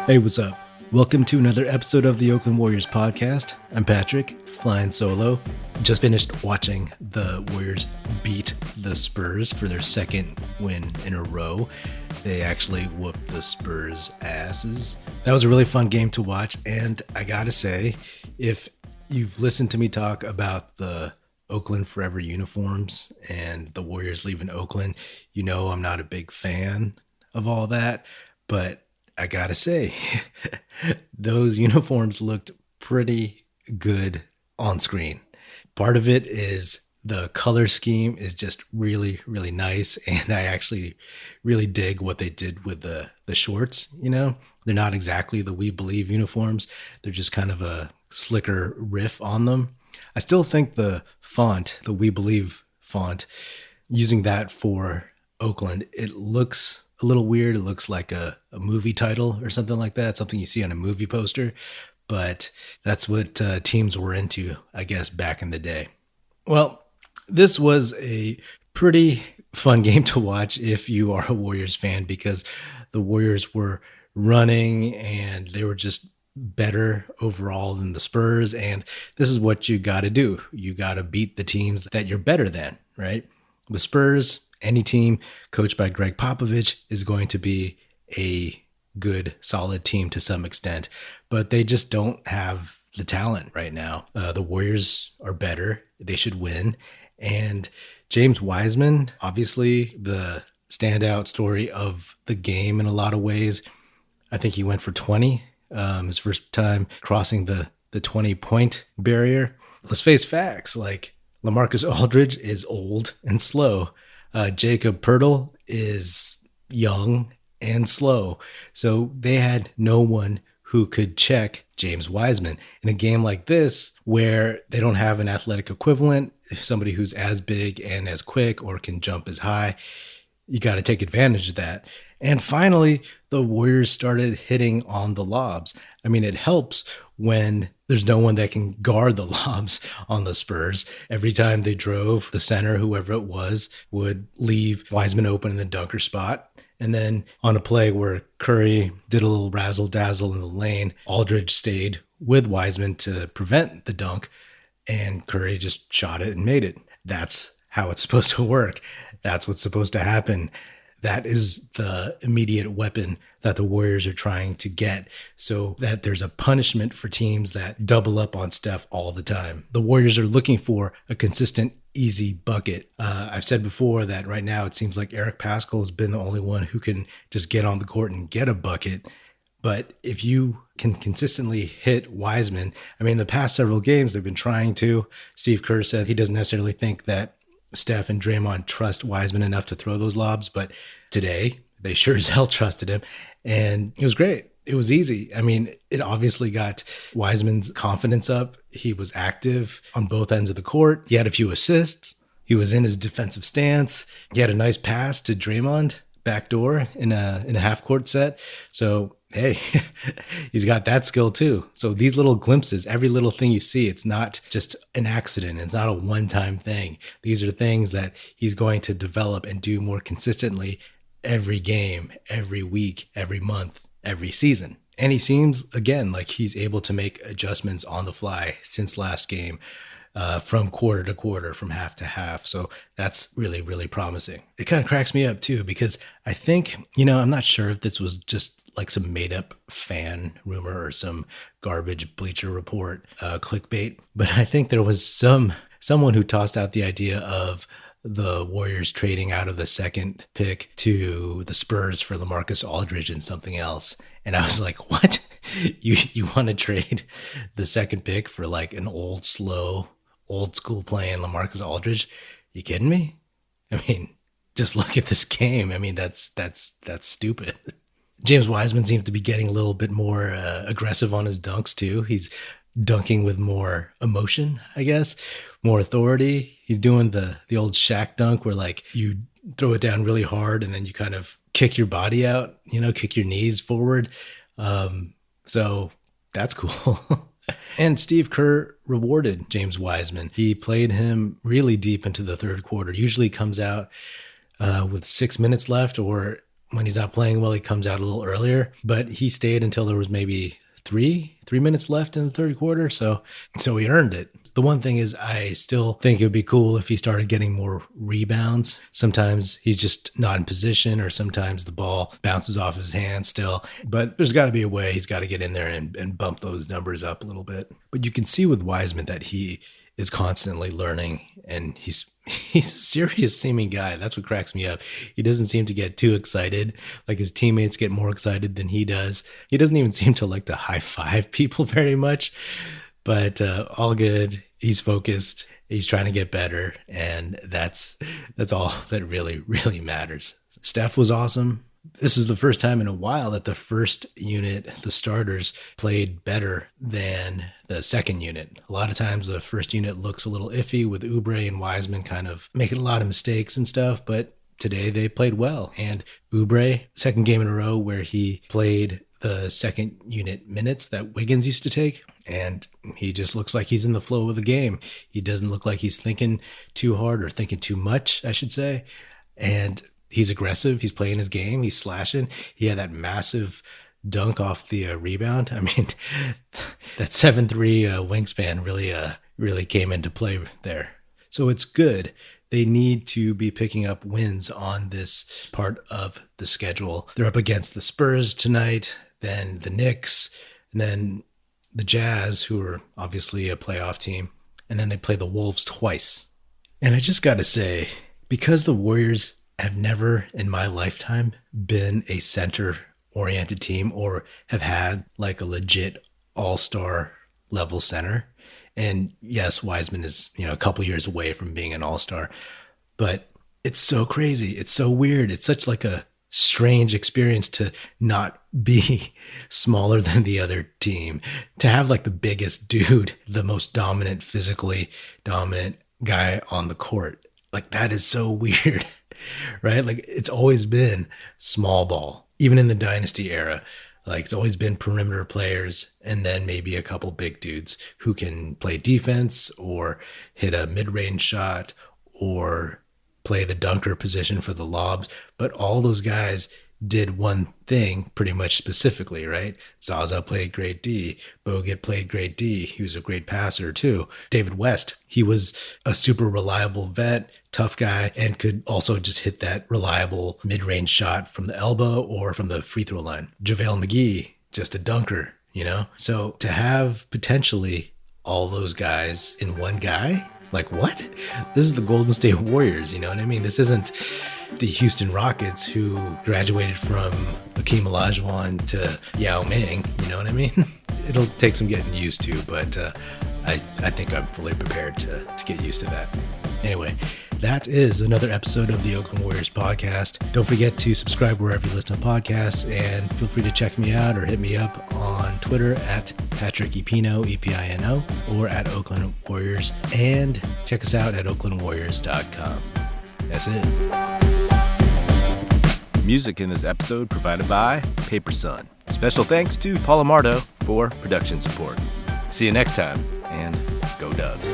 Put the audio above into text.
Hey, what's up? Welcome to another episode of the Oakland Warriors podcast. I'm Patrick, flying solo. Just finished watching the Warriors beat the Spurs for their second win in a row. They actually whooped the Spurs' asses. That was a really fun game to watch, and I gotta say, if you've listened to me talk about the Oakland Forever uniforms and the Warriors leaving Oakland, you know I'm not a big fan of all that, but I gotta say, those uniforms looked pretty good on screen. Part of it is the color scheme is just really, really nice. And I actually really dig what they did with the shorts. You know, they're not exactly the We Believe uniforms. They're just kind of a slicker riff on them. I still think the font, the We Believe font, using that for Oakland, it looks a little weird. It looks like a movie title or something like that, something you see on a movie poster. But that's what teams were into, I guess, back in the day. Well, this was a pretty fun game to watch if you are a Warriors fan, because the Warriors were running and they were just better overall than the Spurs. And this is what you got to do. You got to beat the teams that you're better than, right? The Spurs, any team coached by Greg Popovich, is going to be a good, solid team to some extent, but they just don't have the talent right now. The Warriors are better. They should win. And James Wiseman, obviously the standout story of the game in a lot of ways. I think he went for 20, his first time crossing the 20-point barrier. Let's face facts, like LaMarcus Aldridge is old and slow. Jacob Poeltl is young and slow. So they had no one who could check James Wiseman. In a game like this, where they don't have an athletic equivalent, somebody who's as big and as quick or can jump as high, you got to take advantage of that. And finally, the Warriors started hitting on the lobs. I mean, it helps when there's no one that can guard the lobs on the Spurs. Every time they drove, the center, whoever it was, would leave Wiseman open in the dunker spot. And then on a play where Curry did a little razzle dazzle in the lane, Aldridge stayed with Wiseman to prevent the dunk, and Curry just shot it and made it. That's how it's supposed to work. That's what's supposed to happen. That is the immediate weapon that the Warriors are trying to get, so that there's a punishment for teams that double up on Steph all the time. The Warriors are looking for a consistent, easy bucket. I've said before that right now it seems like Eric Paschall has been the only one who can just get on the court and get a bucket. But if you can consistently hit Wiseman, I mean, the past several games they've been trying to. Steve Kerr said he doesn't necessarily think that Steph and Draymond trust Wiseman enough to throw those lobs, but today they sure as hell trusted him, and it was great. It was easy. I mean, it obviously got Wiseman's confidence up. He was active on both ends of the court. He had a few assists. He was in his defensive stance. He had a nice pass to Draymond backdoor in a half court set. So hey, he's got that skill too. So these little glimpses, every little thing you see, it's not just an accident. It's not a one-time thing. These are things that he's going to develop and do more consistently every game, every week, every month, every season. And he seems, again, like he's able to make adjustments on the fly since last game, from quarter to quarter, from half to half. So that's really, really promising. It kind of cracks me up too, because I think, I'm not sure if this was just like some made up fan rumor or some garbage Bleacher Report clickbait, but I think there was someone who tossed out the idea of the Warriors trading out of the second pick to the Spurs for LaMarcus Aldridge and something else. And I was like, what? You want to trade the second pick for like an old, slow, old school playing LaMarcus Aldridge? You kidding me? I mean, just look at this game. I mean, that's stupid. James Wiseman seems to be getting a little bit more aggressive on his dunks too. He's dunking with more emotion, I guess, more authority. He's doing the old Shaq dunk where like you throw it down really hard and then you kind of kick your body out, kick your knees forward. So that's cool. And Steve Kerr rewarded James Wiseman. He played him really deep into the third quarter. Usually comes out with 6 minutes left, or when he's not playing well, he comes out a little earlier, but he stayed until there was maybe three minutes left in the third quarter. So he earned it. The one thing is, I still think it would be cool if he started getting more rebounds. Sometimes he's just not in position, or sometimes the ball bounces off his hand still. But there's got to be a way he's got to get in there and bump those numbers up a little bit. But you can see with Wiseman that he is constantly learning, and he's a serious seeming guy. That's what cracks me up. He doesn't seem to get too excited. Like, his teammates get more excited than he does. He doesn't even seem to like to high five people very much. But all good. He's focused. He's trying to get better, and that's all that really matters. Steph was awesome. This was the first time in a while that the first unit, the starters, played better than the second unit. A lot of times the first unit looks a little iffy with Oubre and Wiseman kind of making a lot of mistakes and stuff, but today they played well. And Oubre, second game in a row where he played the second unit minutes that Wiggins used to take, and he just looks like he's in the flow of the game. He doesn't look like he's thinking too hard, or thinking too much, I should say. And he's aggressive. He's playing his game. He's slashing. He had that massive dunk off the rebound. I mean, that 7'3" wingspan really came into play there. So it's good. They need to be picking up wins on this part of the schedule. They're up against the Spurs tonight, then the Knicks, and then the Jazz, who are obviously a playoff team, and then they play the Wolves twice. And I just got to say, because the Warriors have never in my lifetime been a center-oriented team, or have had like a legit all-star level center. And yes, Wiseman is, a couple years away from being an all-star, but it's so crazy. It's so weird. It's such like a strange experience to not be smaller than the other team, to have like the biggest dude, the most dominant, physically dominant guy on the court. Like, that is so weird, right? Like, it's always been small ball, even in the dynasty era. Like, it's always been perimeter players, and then maybe a couple big dudes who can play defense or hit a mid-range shot or play the dunker position for the lobs. But all those guys did one thing pretty much specifically, right? Zaza played great D. Bogut played great D. He was a great passer too. David West, he was a super reliable vet, tough guy, and could also just hit that reliable mid-range shot from the elbow or from the free throw line. JaVale McGee, just a dunker, So to have potentially all those guys in one guy, like, what? This is the Golden State Warriors, you know what I mean? This isn't the Houston Rockets, who graduated from Hakeem Olajuwon to Yao Ming, you know what I mean? It'll take some getting used to, but I think I'm fully prepared to get used to that. Anyway, that is another episode of the Oakland Warriors podcast. Don't forget to subscribe wherever you listen to podcasts, and feel free to check me out or hit me up on Twitter at Patrick Epino, Epino, or at Oakland Warriors, and check us out at oaklandwarriors.com. That's it. Music in this episode provided by Paper Sun. Special thanks to Paul Amardo for production support. See you next time, and go Dubs.